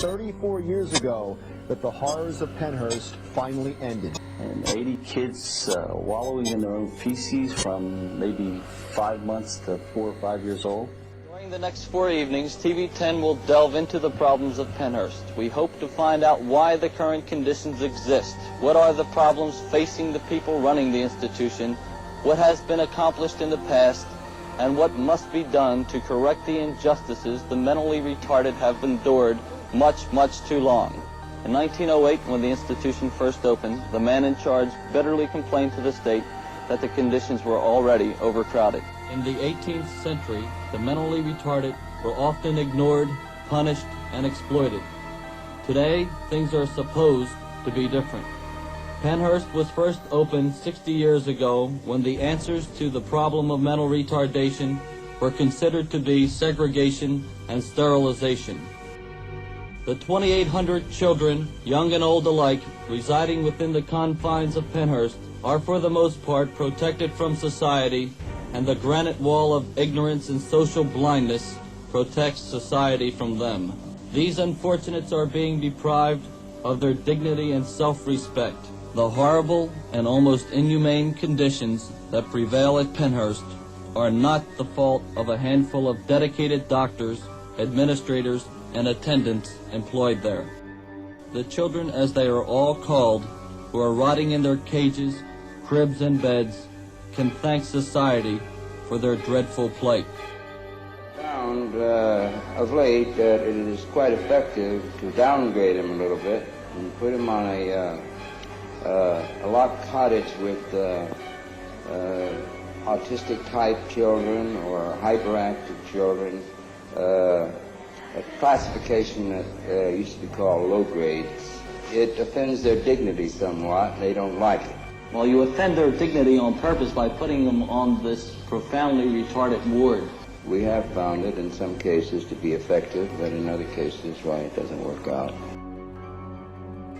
34 years ago that the horrors of Pennhurst finally ended. And 80 kids wallowing in their own feces from maybe 5 months to 4 or 5 years old. During the next 4 evenings, TV 10 will delve into the problems of Pennhurst. We hope to find out why the current conditions exist. What are the problems facing the people running the institution? What has been accomplished in the past? And what must be done to correct the injustices the mentally retarded have endured much, much too long. In 1908, when the institution first opened, the man in charge bitterly complained to the state that the conditions were already overcrowded. In the 18th century, the mentally retarded were often ignored, punished, and exploited. Today, things are supposed to be different. Pennhurst was first opened 60 years ago when the answers to the problem of mental retardation were considered to be segregation and sterilization. The 2,800 children, young and old alike, residing within the confines of Pennhurst are for the most part protected from society, and the granite wall of ignorance and social blindness protects society from them. These unfortunates are being deprived of their dignity and self-respect. The horrible and almost inhumane conditions that prevail at Pennhurst are not the fault of a handful of dedicated doctors, administrators, and attendants employed there. The children, as they are all called, who are rotting in their cages, cribs, and beds, can thank society for their dreadful plight. I found of late that it is quite effective to downgrade them a little bit and put them on a locked cottage with autistic-type children or hyperactive children, a classification that used to be called low grades. It offends their dignity somewhat. They don't like it. Well, you offend their dignity on purpose by putting them on this profoundly retarded ward. We have found it in some cases to be effective, but in other cases, why, it doesn't work out.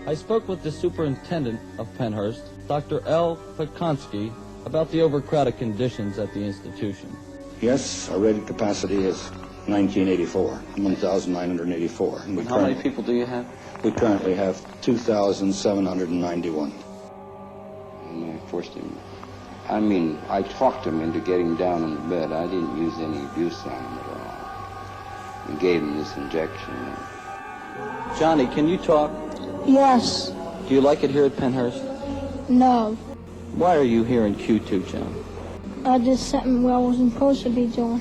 I spoke with the superintendent of Pennhurst, Dr. L. Pekonsky, about the overcrowded conditions at the institution. Yes, our rated capacity is 1984, 1,984. And how many people do you have? We currently have 2,791. And I forced him. I talked him into getting down in the bed. I didn't use any abuse on him at all. I gave him this injection. Johnny, can you talk? Yes. Do you like it here at Pennhurst? No. Why are you here in Q2, John? I did something I wasn't supposed to be doing.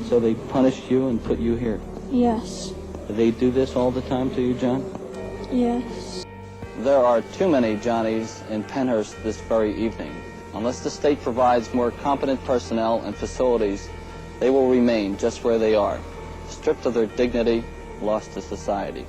So they punished you and put you here? Yes. Do they do this all the time to you, John? Yes. There are too many Johnnies in Pennhurst this very evening. Unless the state provides more competent personnel and facilities, they will remain just where they are, stripped of their dignity, lost to society.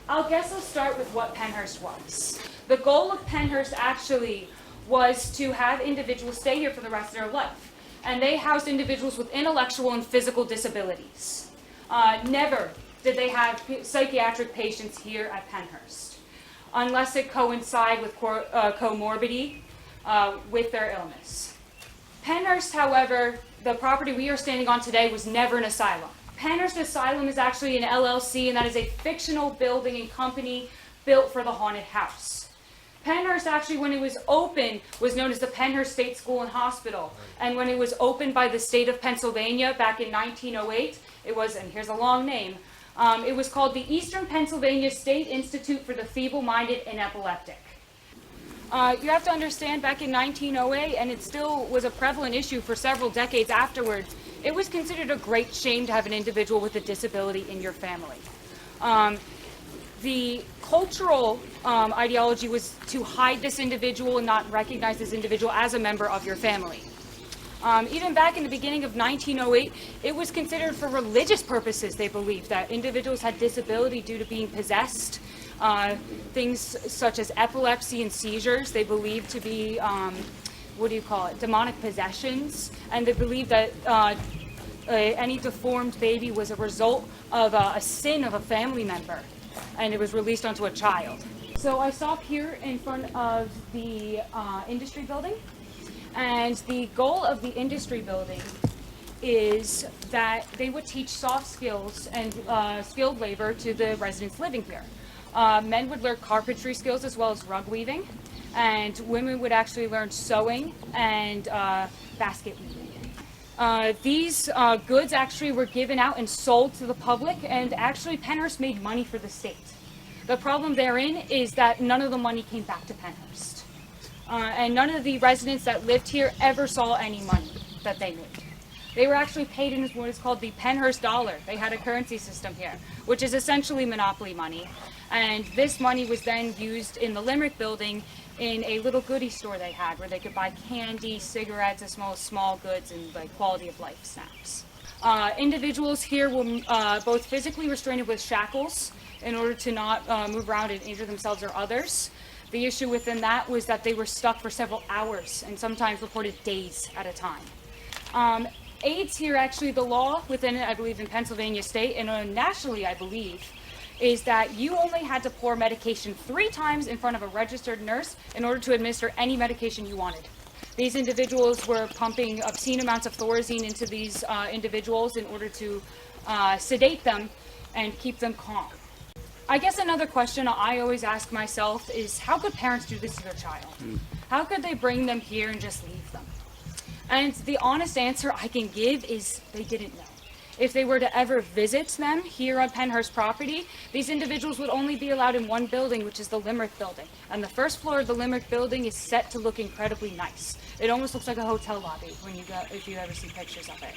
I'll start with what Pennhurst was. The goal of Pennhurst actually was to have individuals stay here for the rest of their life. And they housed individuals with intellectual and physical disabilities. Never did they have psychiatric patients here at Pennhurst, unless it coincided with comorbidity with their illness. Pennhurst, however, the property we are standing on today was never an asylum. Pennhurst Asylum is actually an LLC, and that is a fictional building and company built for the haunted house. Pennhurst actually, when it was open, was known as the Pennhurst State School and Hospital. And when it was opened by the state of Pennsylvania back in 1908, it was, and here's a long name, it was called the Eastern Pennsylvania State Institute for the Feeble-Minded and Epileptic. You have to understand, back in 1908, and it still was a prevalent issue for several decades afterwards, it was considered a great shame to have an individual with a disability in your family. The cultural ideology was to hide this individual and not recognize this individual as a member of your family. Even back in the beginning of 1908, it was considered for religious purposes. They believed that individuals had disability due to being possessed. Things such as epilepsy and seizures, they believed to be, demonic possessions. And they believed that any deformed baby was a result of a sin of a family member, and it was released onto a child. So I stop here in front of the industry building, and the goal of the industry building is that they would teach soft skills and skilled labor to the residents living here. Men would learn carpentry skills as well as rug weaving, and women would actually learn sewing and basket weaving. These goods actually were given out and sold to the public, and actually Pennhurst made money for the state. The problem therein is that none of the money came back to Pennhurst. And none of the residents that lived here ever saw any money that they made. They were actually paid in what is called the Pennhurst dollar. They had a currency system here, which is essentially monopoly money. And this money was then used in the Limerick building in a little goodie store they had, where they could buy candy, cigarettes, as well as small goods and like quality of life snacks. Individuals here were both physically restrained with shackles in order to not move around and injure themselves or others. The issue within that was that they were stuck for several hours and sometimes reported days at a time. AIDS here, actually, the law within it, I believe, in Pennsylvania state and nationally, I believe, is that you only had to pour medication 3 times in front of a registered nurse in order to administer any medication you wanted. These individuals were pumping obscene amounts of Thorazine into these individuals in order to sedate them and keep them calm. I guess another question I always ask myself is, how could parents do this to their child? How could they bring them here and just leave them? And the honest answer I can give is they didn't know. If they were to ever visit them here on Pennhurst property, these individuals would only be allowed in one building, which is the Limerick building. And the first floor of the Limerick building is set to look incredibly nice. It almost looks like a hotel lobby when you go, if you ever see pictures of it.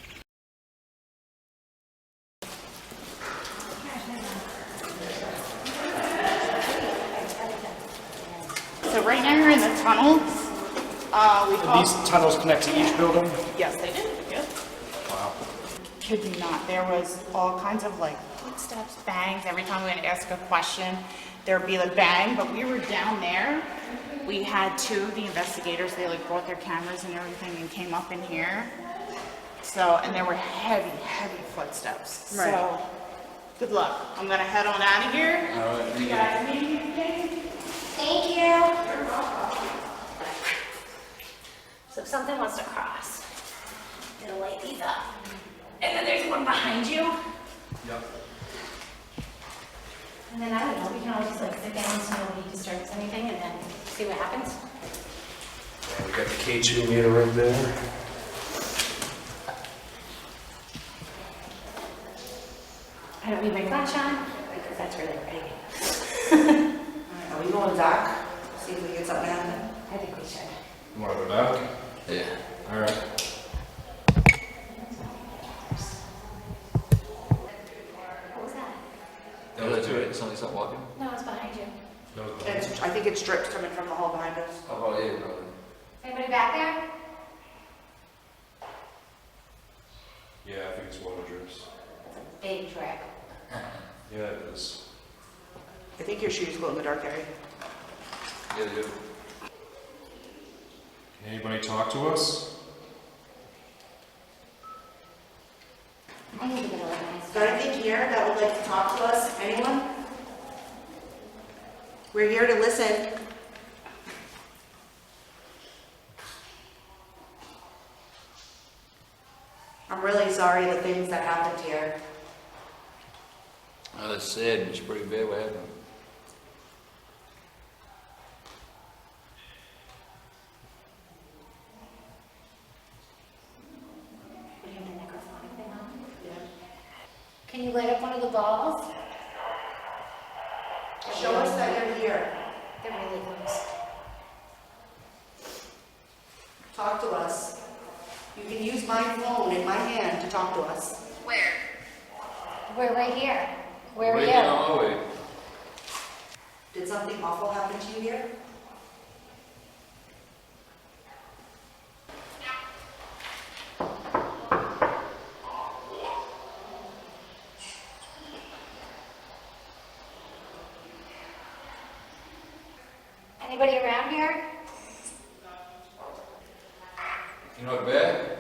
So right now you're in the tunnels. These tunnels connect to each building? Yes, they did. Yep. Wow. Kid you not. There was all kinds of like footsteps, bangs. Every time we would ask a question, there would be a bang. But we were down there. We had 2 of the investigators. They like brought their cameras and everything and came up in here. So, and there were heavy, heavy footsteps. Right. So, good luck. I'm gonna head on out of here. All right, You guys need anything? Thank you. You're welcome. So if something wants to cross, it'll light these up. And then there's one behind you. Yep. And then I don't know, we can always just like sit down so nobody disturbs anything and then see what happens. We got the K2 meter right there. I don't need my flash on because that's really pretty. Are we going back? See if we get something happen? I think we should. You want to go back? Yeah. All right. What was that? No, that's right. Somebody's not walking? No, it's behind you. I think it's drips coming from the hall behind us. Oh, yeah, probably. Anybody back there? Yeah, I think it's water drips. Big drip. Yeah, it is. I think your shoes glow in the dark area. Yeah, they do. Can anybody talk to us? I need to get organized. Is there anything here that would like to talk to us? Anyone? We're here to listen. I'm really sorry the things that happened here. Oh, that's sad. It's pretty bad what happened. Can you light up one of the balls? Show us that you're here. They're really close. Talk to us. You can use my phone in my hand to talk to us. Where? We're right here. Where are Right you? down the hallway. Did something awful happen to you here? Anybody around here? You know what, bed?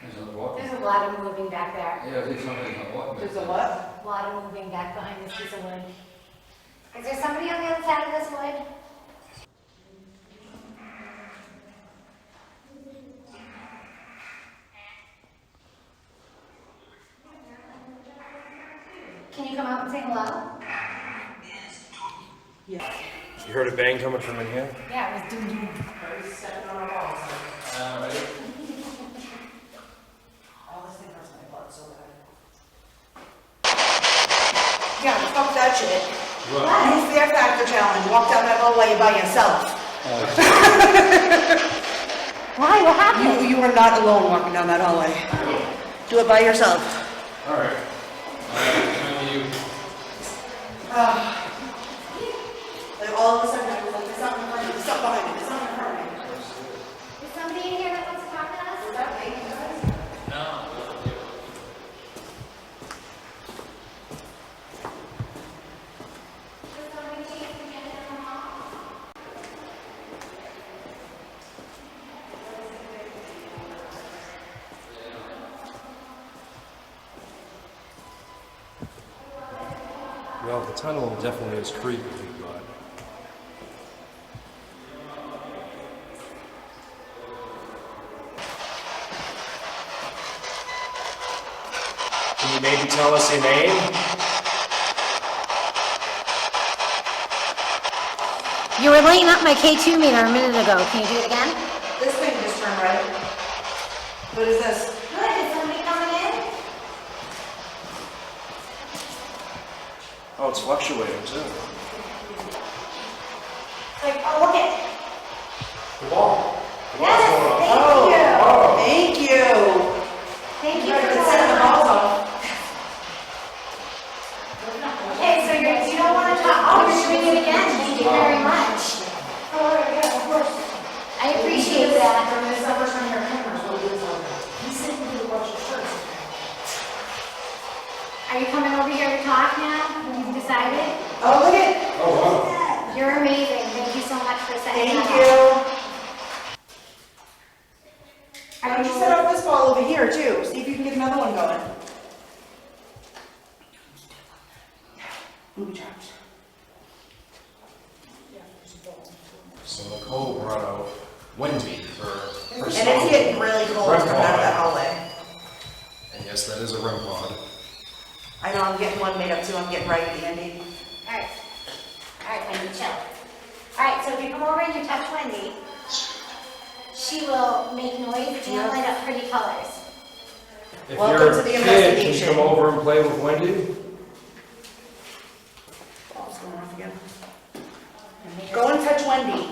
There's a lot of moving back there. Yeah, I think somebody's not walking. There's a what? A lot of moving back behind this piece of wood. Is there somebody on the other side of this wood? Can you come out and say hello? Yeah. You heard a bang coming from in here? Yeah, it was doom doom. Stepping on our balls. Ready? Oh, this thing hurts my butt so bad. Yeah, fuck that shit. What? Use Fear Factor challenge. Walk down that hallway by yourself. Why? What happened? You are not alone walking down that hallway. Do it by yourself. All right. You. Like all of a sudden, I was like, there's something behind me. There's something behind me. There's something behind me. Is somebody in here that wants to talk to us? Is that me? No. Does somebody take the agenda in the hall? Well, the tunnel definitely is creepy, but can you maybe tell us your name? You were lighting up my K2 meter a minute ago. Can you do it again? This thing just turned right. What is this? Good. Is somebody coming in? Oh, it's fluctuating too. Like, oh, look at. The ball. Yes, thank Oh, you. thank you. Thank you Better for get setting the calling. balls off. Okay, so you don't want to talk. Oh, you're doing it again. Thank you very much. Oh, yeah, of course. I appreciate that. This is the first time you're coming. So we'll do something. He said we could watch your shirts. Are you coming over here to talk now? You've decided? Oh, look at. Oh, wow. You're amazing. Thank you so much for setting Thank that you. up. Why don't you set up this ball over here too? See if you can get another one going. Booby traps. So Nicole brought out Wendy for And it's getting really cold REM coming out of that pod. hallway. And yes, that is a REM pod. I know I'm getting one made up too. I'm getting right, Andy. Alright. Alright, Wendy, chill. Alright, so if you come over and you touch Wendy, she will make noise and light up pretty colors. If Welcome you're to a the kid, investigation. can you come over and play with Wendy? Ball's going off again. Go and touch Wendy.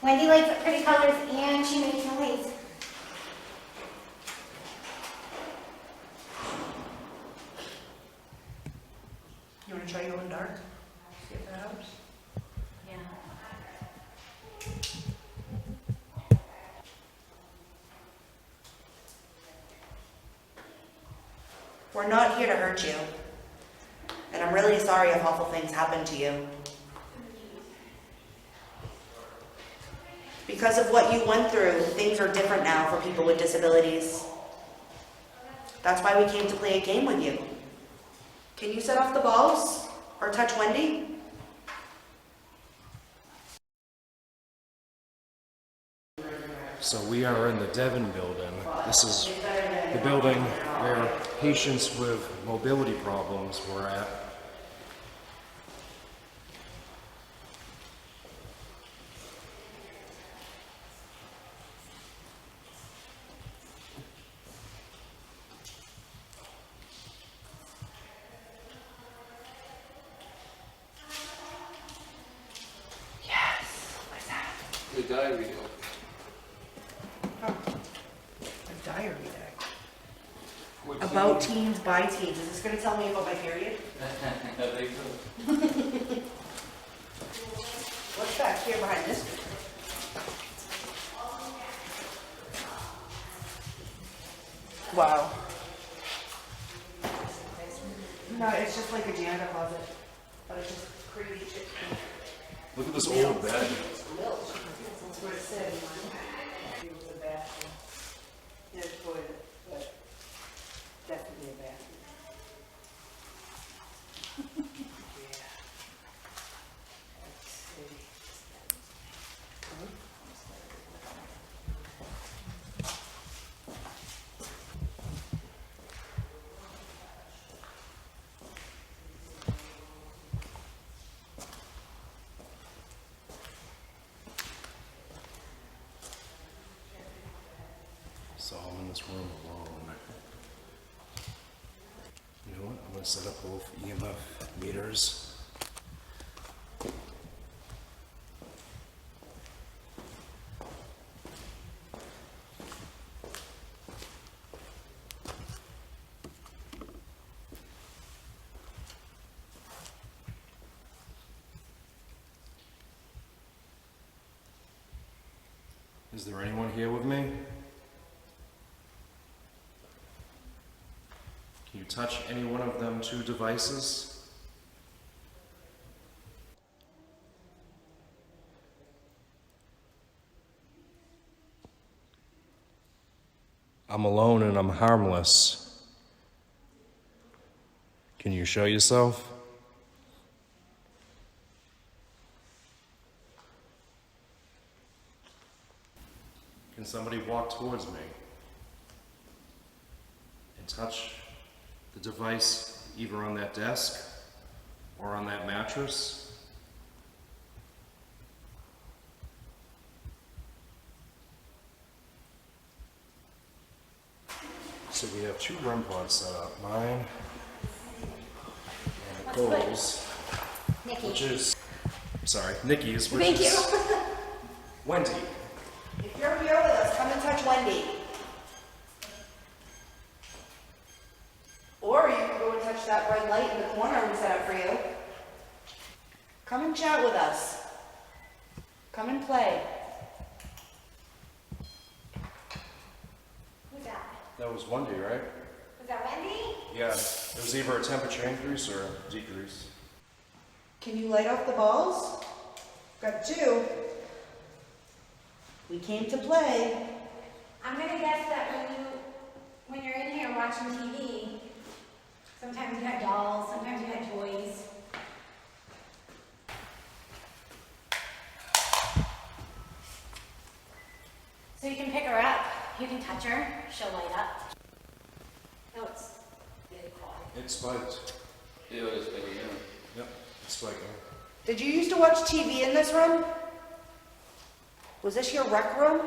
Wendy lights up pretty colors and she makes noise. You want to try going dark? See if that helps. Yeah. We're not here to hurt you. And I'm really sorry if awful things happen to you. Because of what you went through, things are different now for people with disabilities. That's why we came to play a game with you. Can you set off the balls? Or touch Wendy? So we are in the Devon building. This is the building where patients with mobility problems were at. The diary. A diary day. About teens, by teens. Is this going to tell me about my period? What's back here behind this? Wow. No, it's just like a janitor closet. But it's just crazy shit. Look at this old bed. That's what it said. It was a bathroom. There's a toilet, but definitely a bathroom. Yeah. Let's see. So I'm in this room alone. You know what? I'm going to set up both EMF meters. Is there anyone here with me? Can you touch any one of them two devices? I'm alone and I'm harmless. Can you show yourself? Can somebody walk towards me and touch the device either on that desk or on that mattress? So we have two REM pods set up, mine and Nicole's, which is, sorry, Nikki's, which is Wendy. If you're here with us, come and touch Wendy. Or you can go and touch that bright light in the corner we set up for you. Come and chat with us. Come and play. Who's that? That was Wendy, right? Was that Wendy? Yeah, it was either a temperature increase or a decrease. Can you light off the balls? Got two. We came to play. I'm gonna guess that when you're in here watching TV, sometimes you had dolls, sometimes you had toys. So you can pick her up, you can touch her, she'll light up. No, it's really quiet. It spiked. Yeah, it's been here. Yep, it spiked. Did you used to watch TV in this room? Was this your rec room?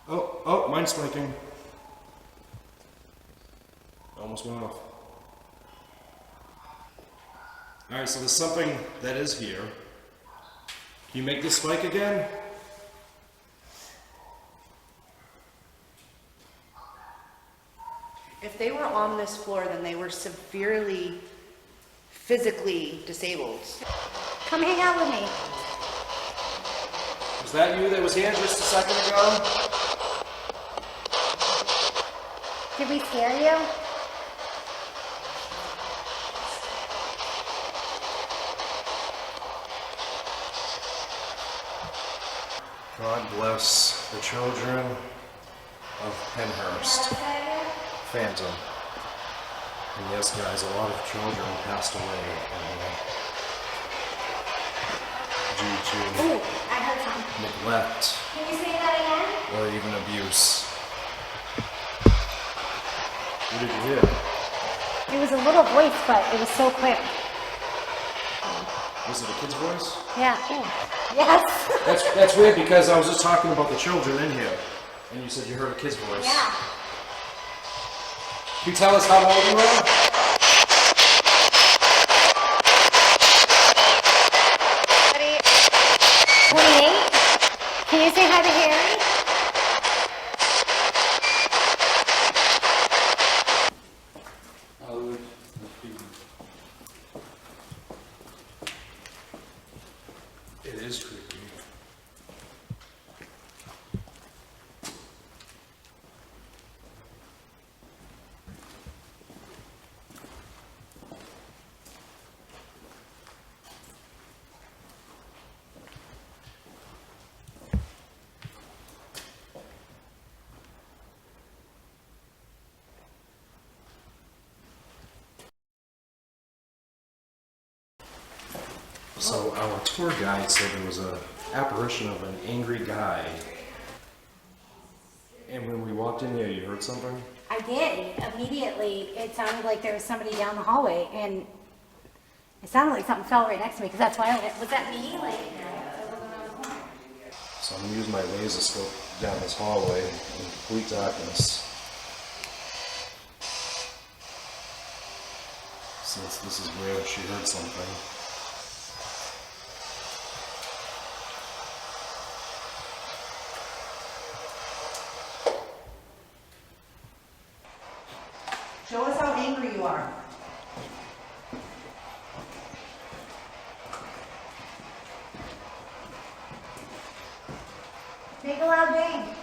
Oh, mine's spiking. Almost went off. Alright, so there's something that is here. Can you make this spike again? If they were on this floor, then they were severely physically disabled. Come hang out with me. Was that you that was here just a second ago? Did we scare you? God bless the children of Pennhurst. Phantom. And yes, guys, a lot of children passed away due to Ooh, I heard something. neglect, Can you say that again? or even abuse. What did you hear? It was a little voice, but it was so quick. Was it a kid's voice? Yeah. Yes. That's weird because I was just talking about the children in here, and you said you heard a kid's voice. Yeah. Can you tell us how old you are? Ready? 28. Can you say hi to Harry? It is creepy. So our tour guide said there was an apparition of an angry guy. And when we walked in here, you heard something? I did. Immediately, it sounded like there was somebody down the hallway, and it sounded like something fell right next to me, because that's why I went, was that me? Like, So I'm gonna use my laser scope down this hallway in complete darkness. Since this is where she heard something. Show us how angry you are. make a loud bang.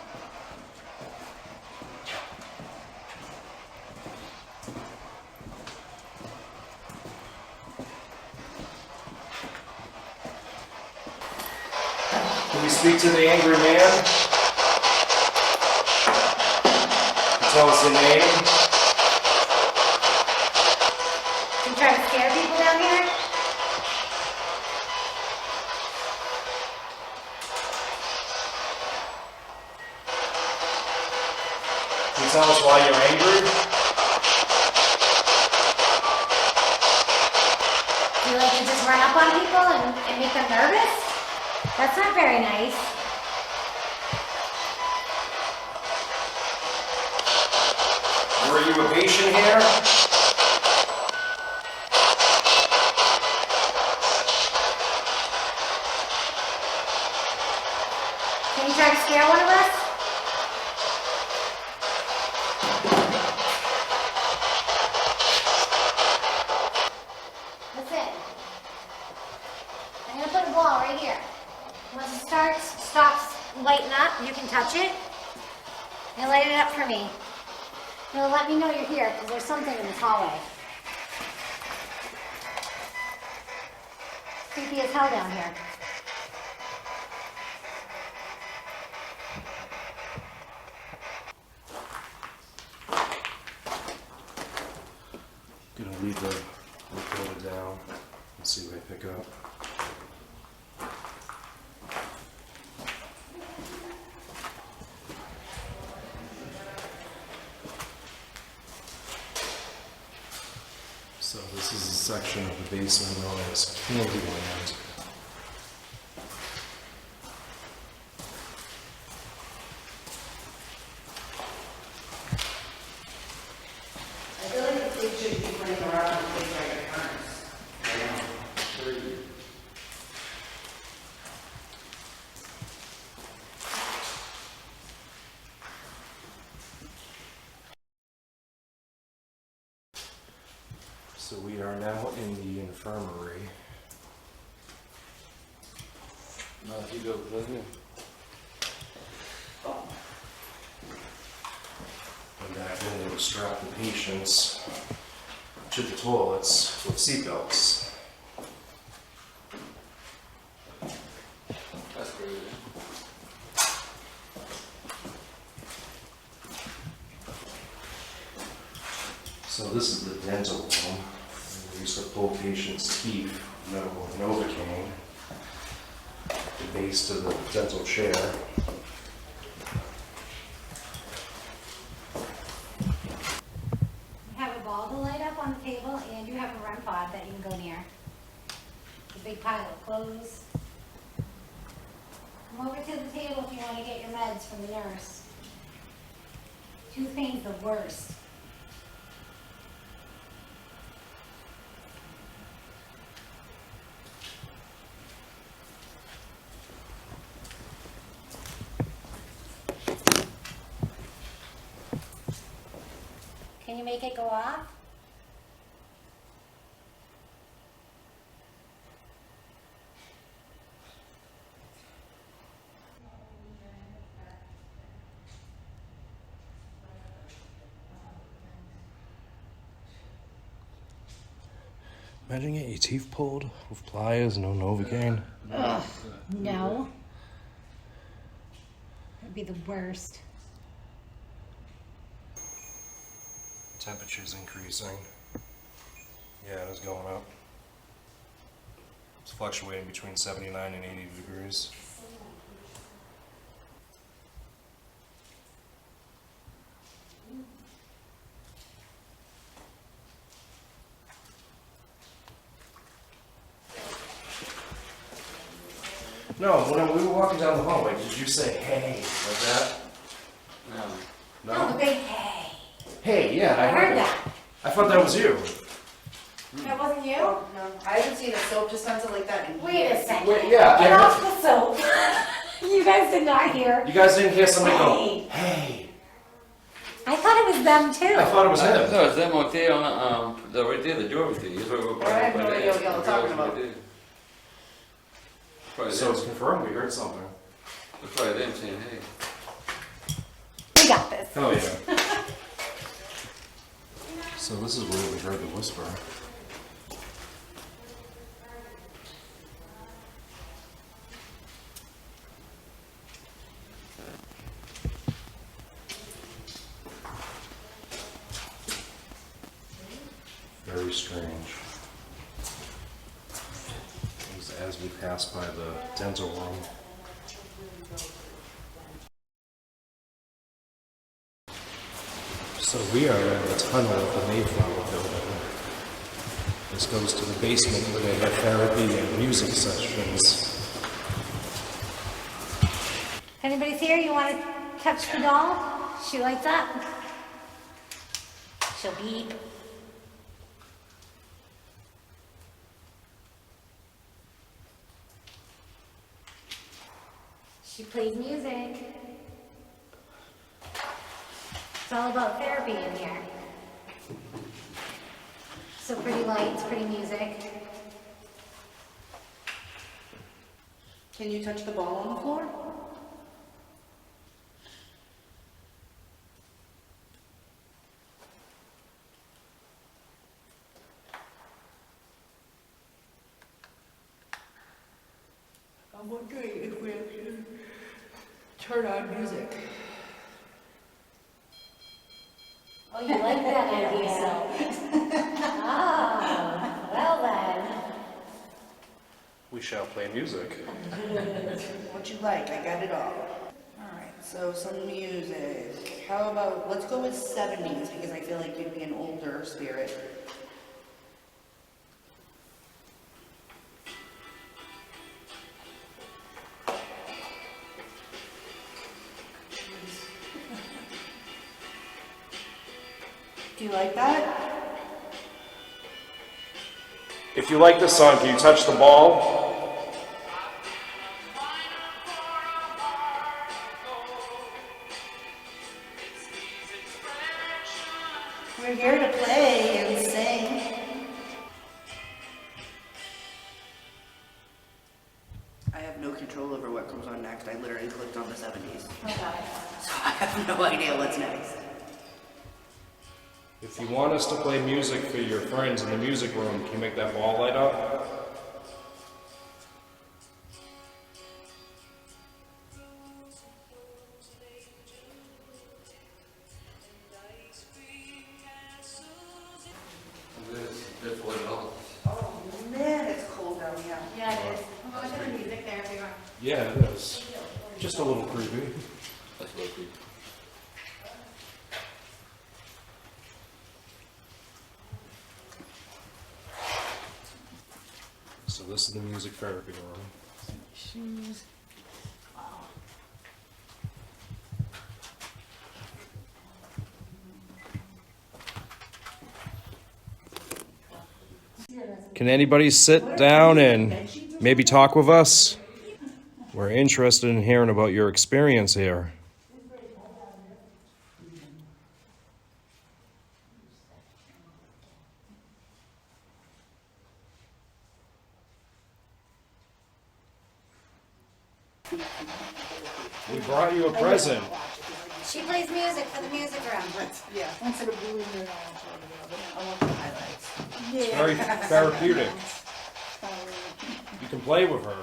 Can we speak to the angry man? Tell us your name. You try to scare people down here? Can you tell us why you're angry? Do you like to just run up on people and make them nervous? That's not very nice. Were you a patient here? Can you try to scare one of us? Listen. I'm going to put a ball right here. Once it stops lighting up, you can touch it. And light it up for me. It'll let me know you're here, because there's something in this hallway. Creepy as hell down here. Gonna leave the recorder down and see what I pick up. So this is a section of the basement known as Candyland. I feel like the kids should be playing around with things like your parents. So we are now in the infirmary. No, if you go right here. And back then they would strap the patients to the toilets with seatbelts. That's crazy. So this is the dental room. We used to pull patients' teeth with Novocaine. the base to the dental chair. You have a ball to light up on the table, and you have a REM pod that you can go near. The big pile of clothes. Come over to the table if you want to get your meds from the nurse. Tooth pain's the worst. Can you make it go off? Imagine getting your teeth pulled with pliers, no Novocaine. Ugh, no. That'd be the worst. Temperature's increasing. Yeah, it is going up. It's fluctuating between 79 and 80 degrees. No, when we were walking down the hallway, did you say hey like that? No. No? Oh, the big hey. Hey, yeah, I I heard it. that. I thought that was you. That wasn't you? Oh, no, I haven't seen a soap dispenser like that in Wait years. a second. Wait, yeah, Get I heard- off the soap. You guys did not hear. You guys didn't hear somebody Hey. go, hey. I thought it was them too. I thought it was him. No, it's them right there on right there, the door right there. That's where we're I have no idea what y'all are talking about. Probably So them. it's confirmed we heard something. It's probably them saying, hey. We got this. Oh yeah. So this is where we heard the whisper. Very strange. It was as we passed by the dental room. So we are in the tunnel of the Mayflower building. This goes to the basement where they have therapy and music sessions. If anybody's here, you want to touch the doll? She lights up. She'll beep. She plays music. It's all about therapy in here. So pretty lights, pretty music. Can you touch the ball on the floor? I'm wondering if we should turn on music. Oh, you like that idea? Ah, well then. We shall play music. What you like, I got it all. Alright, so some music. How about, let's go with 70s because I feel like you'd be an older spirit. Do you like that? If you like this song, can you touch the ball? We're here to play and sing. I have no control over what comes on next. I literally clicked on the 70s. Okay. So I have no idea what's next. If you want us to play music for your friends in the music room, can you make that ball light up? That's what it all. Oh man, it's cold down here. Yeah, it is. How much of the music there if you want? Yeah, it is. Just a little creepy. That's a little creepy. So this is the music therapy room. Shoes. Can anybody sit down and maybe talk with us? We're interested in hearing about your experience here. We brought you a present. She plays music for the music room. Yeah. Instead of doing it I want the highlights. It's very therapeutic. You can play with her.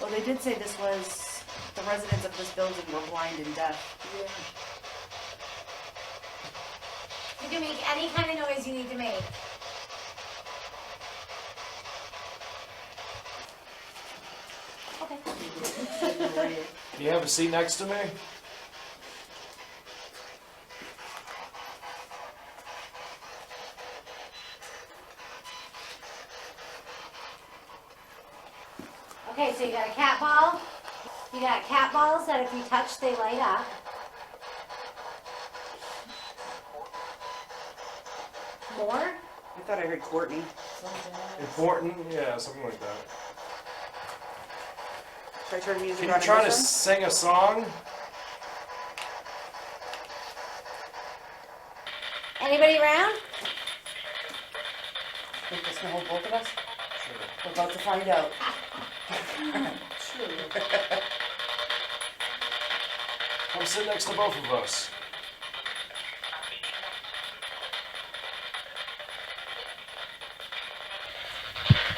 Well, they did say this was, the residents of this building were blind and deaf. You can make any kind of noise you need to make. Okay. Can you have a seat next to me? Okay, so you got a cat ball. You got cat balls that if you touch, they light up. More? I thought I heard Courtney. Important? Yeah, something like that. Should I turn the music Can on? you try to this one? sing a song? Anybody around? Think this can hold both of us? We're about to find out. Come sit next to both of us.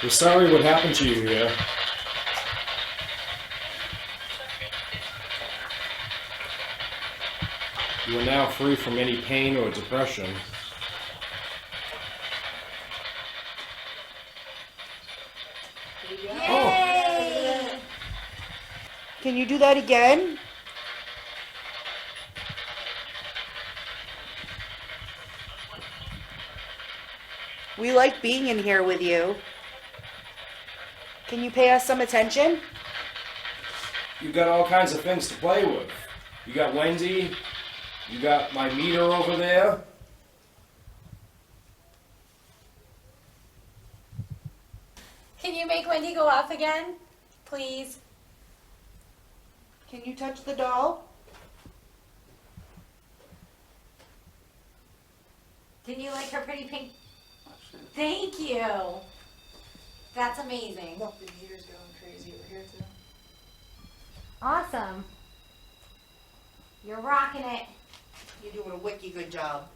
We're sorry what happened to you here. You are now free from any pain or depression. Yay! Can you do that again? We like being in here with you. Can you pay us some attention? You got all kinds of things to play with. You got Wendy. You got my meter over there. Can you make Wendy go off again? Please. Can you touch the doll? Can you like her pretty pink? Thank you. That's amazing. Look, the meter's going crazy over here too. Awesome. You're rocking it. You're doing a wicked good job.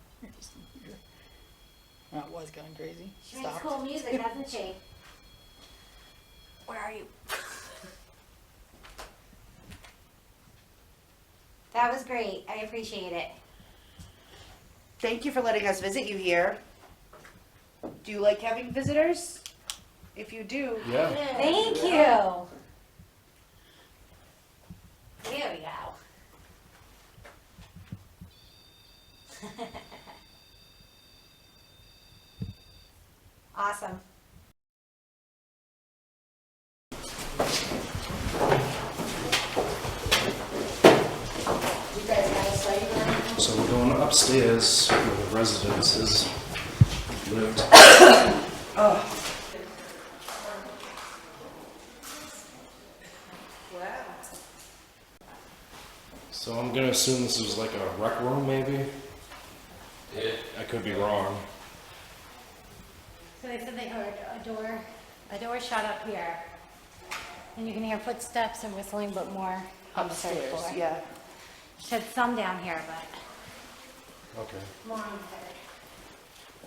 That was going crazy. She makes cool music, doesn't she? Where are you? That was great. I appreciate it. Thank you for letting us visit you here. Do you like having visitors? If you do, Yeah. Thank you. There we go. Awesome. So we're going upstairs where the residences lived. oh. So I'm gonna assume this is like a rec room, maybe? Yeah. I could be wrong. So they said they heard a door shut up here. And you can hear footsteps and whistling, but more on the third Upstairs, floor. yeah. Said some down here, but Okay. more on the third.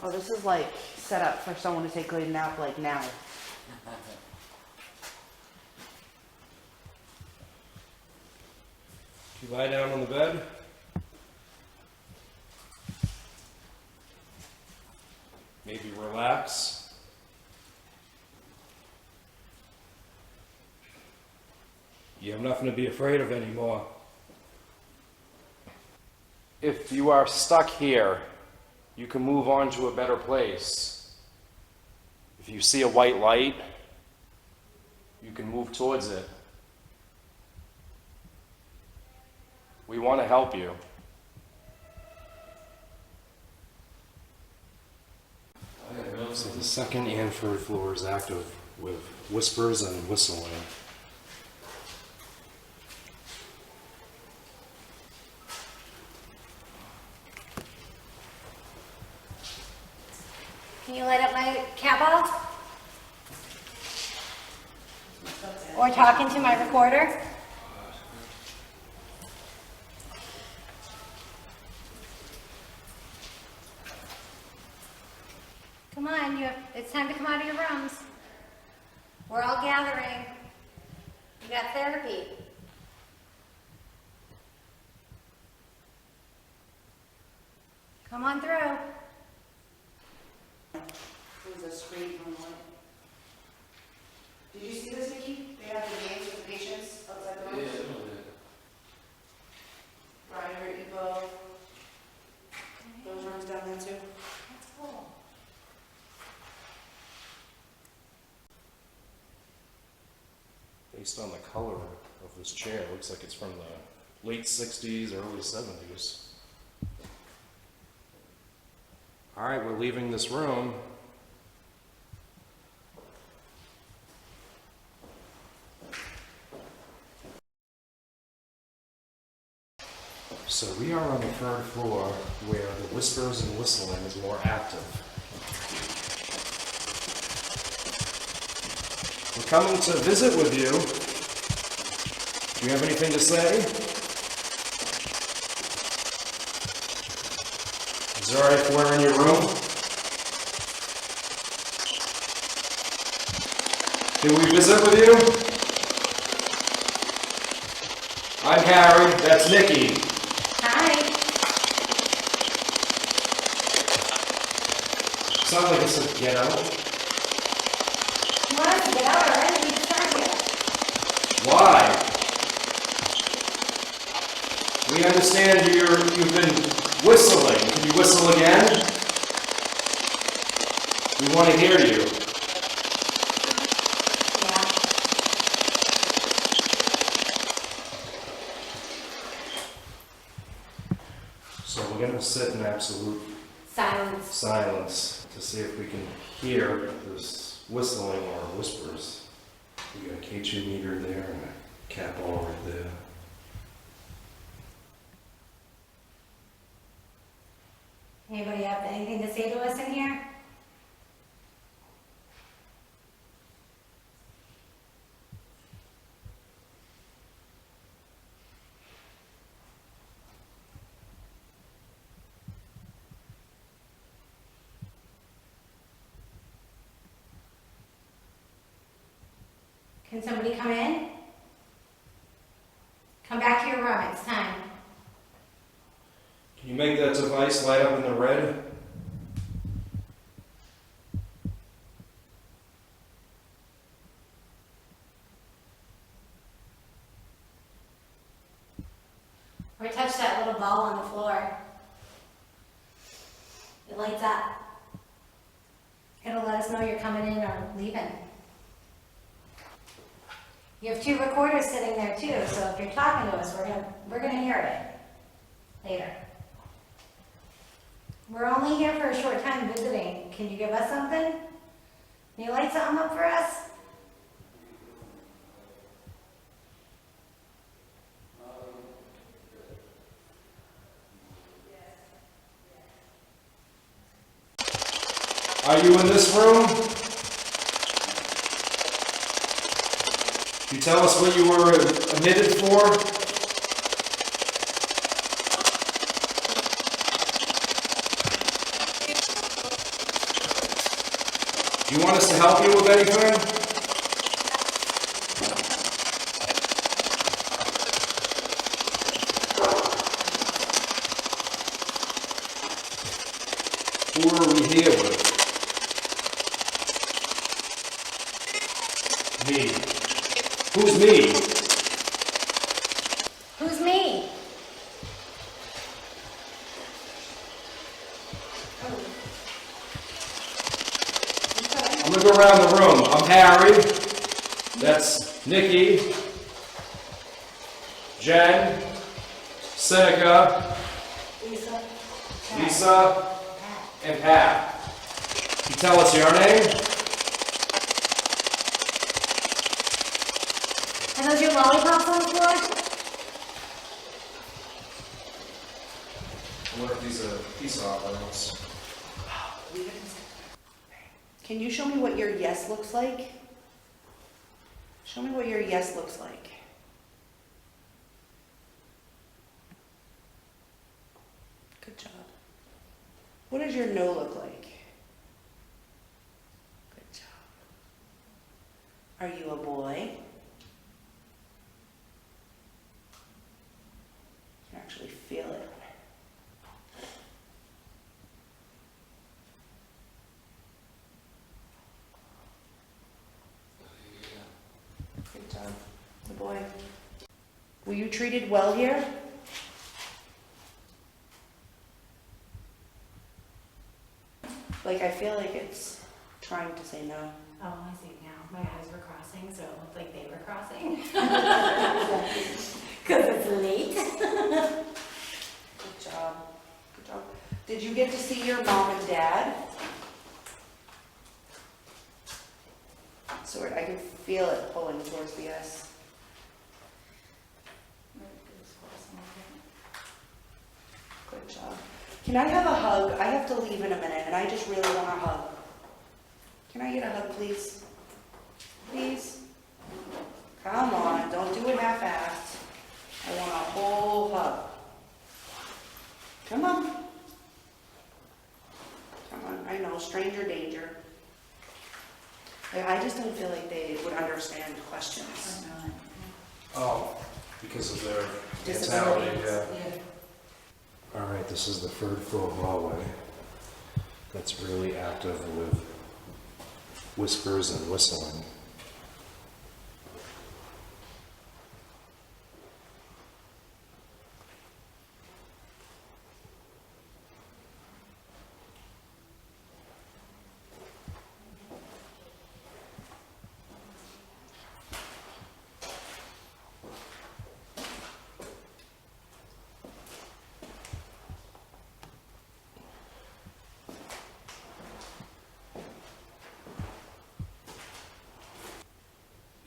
Oh, this is like set up for someone to take a nap like now. You lie down on the bed. Maybe relax. You have nothing to be afraid of anymore. If you are stuck here, you can move on to a better place. If you see a white light, you can move towards it. We want to help you. So the second and third floor is active with whispers and whistling. Can you light up my cat ball? Or talk into my recorder? Come on, it's time to come out of your rooms. We're all gathering. You got therapy. Come on through. There's a screen on one. Did you see this, Nikki? They have the names of the patients outside the rooms. Brian, Evo. Those rooms down there too. That's cool. Based on the color of this chair, it looks like it's from the late 60s, early 70s. All right, we're leaving this room. So we are on the third floor where the whispers and whistling is more active. We're coming to visit with you. Do you have anything to say? Is it all right if we're in your room? Can we visit with you? I'm Harry, that's Nikki. Hi. Sounds like it's a get out. You want us to get out already? We just got here. Why? We understand you've been whistling. Can you whistle again? We want to hear you. Yeah. So we're going to sit in absolute silence to see if we can hear this whistling or whispers. We got a K2 meter there and a cat ball right there. Anybody have anything to say to us in here? Can somebody come in? Come back to your room, it's time. Can you make that device light up in the red? Or touch that little ball on the floor. It lights up. It'll let us know you're coming in or leaving. You have 2 recorders sitting there too, so if you're talking to us, we're gonna hear it later. We're only here for a short time visiting. Can you give us something? Can you light something up for us? Are you in this room? Can you tell us what you were admitted for? Do you want us to help you with anything? Who are we here with? look around the room. I'm Harry. That's Nikki, Jen, Seneca, Lisa, and Pat. You tell us your name? Are those your lollipops on the floor? I wonder if these are peace offerings. Can you show me what your yes looks like? Show me what your yes looks like. Good job. What does your no look like? Good job. Are you a boy? You can actually feel it. Good job. The boy. Were you treated well here? Like, I feel like it's trying to say no. Oh, I see now. My eyes were crossing, so it looked like they were crossing. Because it's late. Good job. Good job. Did you get to see your mom and dad? Sort. I can feel it pulling towards the S. Good job. Can I have a hug? I have to leave in a minute, and I just really want a hug. Can I get a hug, please? Please? Come on, don't do it half-assed. I want a whole hug. Come on. Come on, I know, stranger danger. Like, I just don't feel like they would understand questions. Oh, because of their Disabilities. mentality, yeah. All right, this is the third floor hallway that's really active with whispers and whistling.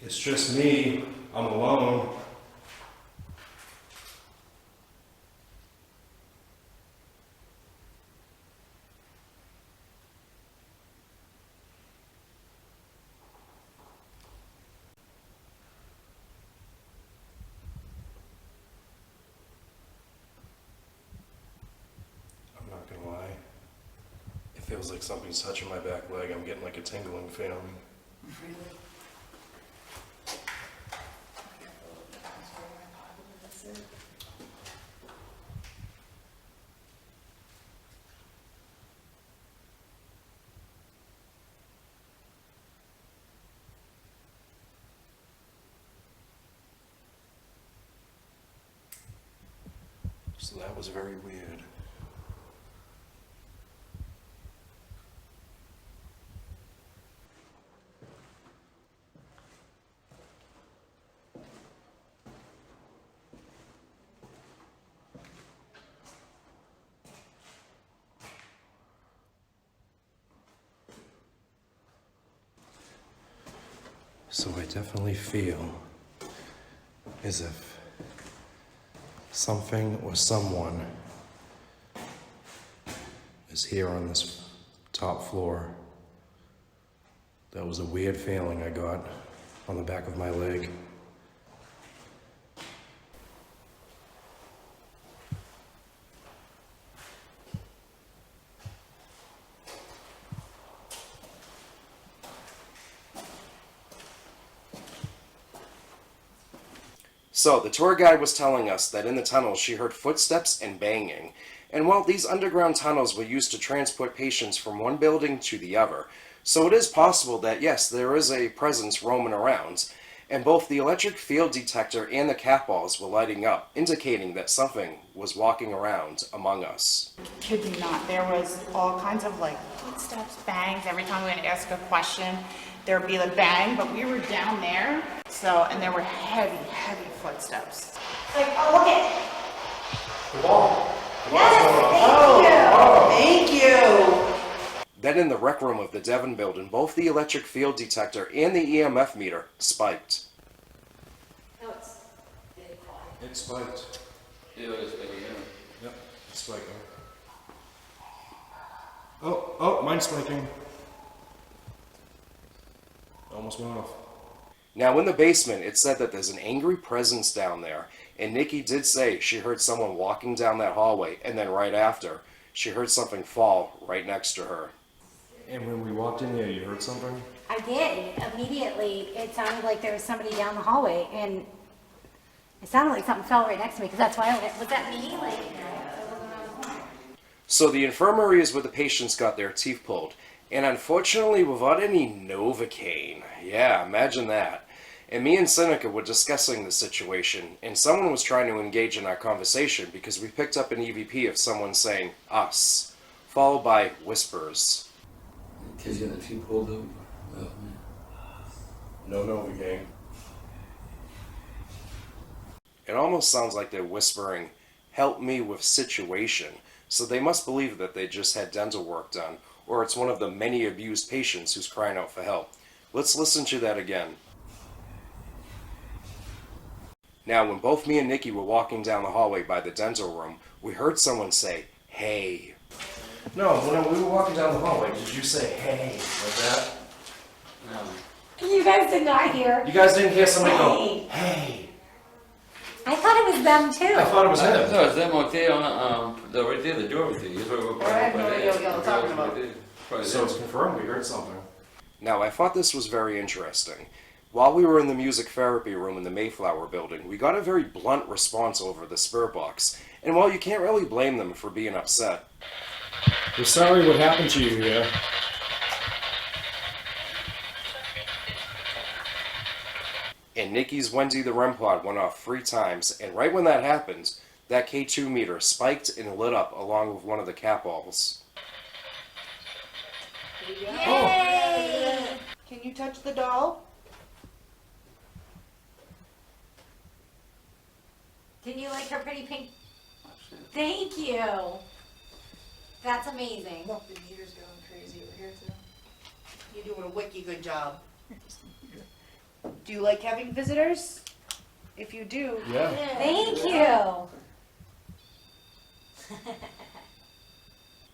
It's just me. I'm alone. I'm not gonna lie. It feels like something's touching my back leg. I'm getting like a tingling feeling. Really? So that was very weird. So I definitely feel as if something or someone is here on this top floor. That was a weird feeling I got on the back of my leg. So, the tour guide was telling us that in the tunnels she heard footsteps and banging. And well, these underground tunnels were used to transport patients from one building to the other. So it is possible that, yes, there is a presence roaming around. and both the electric field detector and the cat balls were lighting up, indicating that something was walking around among us. Kid you not, there was all kinds of like footsteps, bangs. Every time we went to ask a question, there would be a bang, but we were down there. So, and there were heavy, heavy footsteps. Like, oh, look at The wall. Oh, thank you. Then in the rec room of the Devon building, both the electric field detector and the EMF meter spiked. No, it's very quiet. It spiked. Yeah, it's been, yeah. Yep, it's spiking. Oh, mine's spiking. Almost went off. Now in the basement, it said that there's an angry presence down there, and Nikki did say she heard someone walking down that hallway, and then right after, she heard something fall right next to her. And when we walked in here, you heard something? I did. Immediately, it sounded like there was somebody down the hallway, and it sounded like something fell right next to me, because that's why I went, was that me? So the infirmary is where the patients got their teeth pulled, and unfortunately without any Novocaine. Yeah, imagine that. And me and Seneca were discussing the situation, and someone was trying to engage in our conversation because we picked up an EVP of someone saying, us, followed by whispers. Kids getting their teeth pulled over. Oh, man. No Novocaine. It almost sounds like they're whispering, help me with situation. So they must believe that they just had dental work done, or it's one of the many abused patients who's crying out for help. Let's listen to that again. Now, when both me and Nikki were walking down the hallway by the dental room, we heard someone say, hey. No, when we were walking down the hallway, did you say, hey, like that? No. You guys did not hear. You guys didn't hear somebody go, hey. I thought it was them, too. I thought it was him. No, it's them right there on right there, the door right there. That's where we're I have no idea what y'all are talking about. So it's confirmed we heard something. Now, I thought this was very interesting. While we were in the music therapy room in the Mayflower building, we got a very blunt response over the spirit box. And while you can't really blame them for being upset, we're sorry what happened to you here. And Nikki's Wendy the REM pod went off 3 times, and right when that happened, that K2 meter spiked and lit up along with one of the cat balls. Yay! Can you touch the doll? Didn't you like her pretty pink? Thank you. That's amazing. Look, the meter's going crazy over here too. You're doing a wiki good job. Do you like having visitors? If you do, Yeah. Thank you.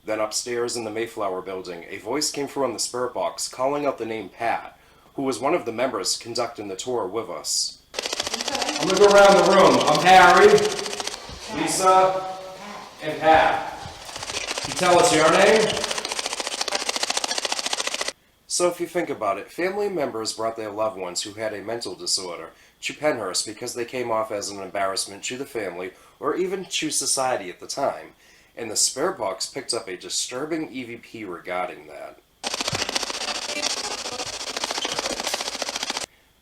Then upstairs in the Mayflower building, a voice came from the spirit box calling out the name Pat, who was one of the members conducting the tour with us. I'm gonna go around the room. I'm Harry, Lisa, and Pat. Can you tell us your name? So if you think about it, family members brought their loved ones who had a mental disorder to Pennhurst because they came off as an embarrassment to the family or even to society at the time. And the spirit box picked up a disturbing EVP regarding that.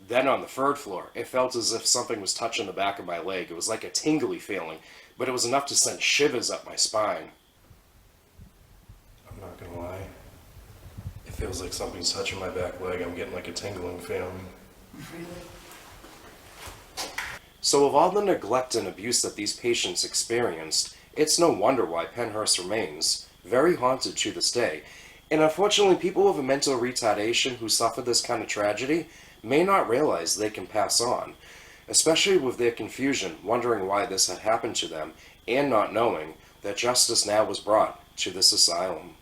Then on the 3rd floor, it felt as if something was touching the back of my leg. It was like a tingly feeling, but it was enough to send shivers up my spine. I'm not gonna lie. It feels like something's touching my back leg. I'm getting like a tingling feeling. really? So of all the neglect and abuse that these patients experienced, it's no wonder why Pennhurst remains very haunted to this day. And unfortunately, people with a mental retardation who suffer this kind of tragedy may not realize they can pass on, especially with their confusion, wondering why this had happened to them, and not knowing that justice now was brought to this asylum.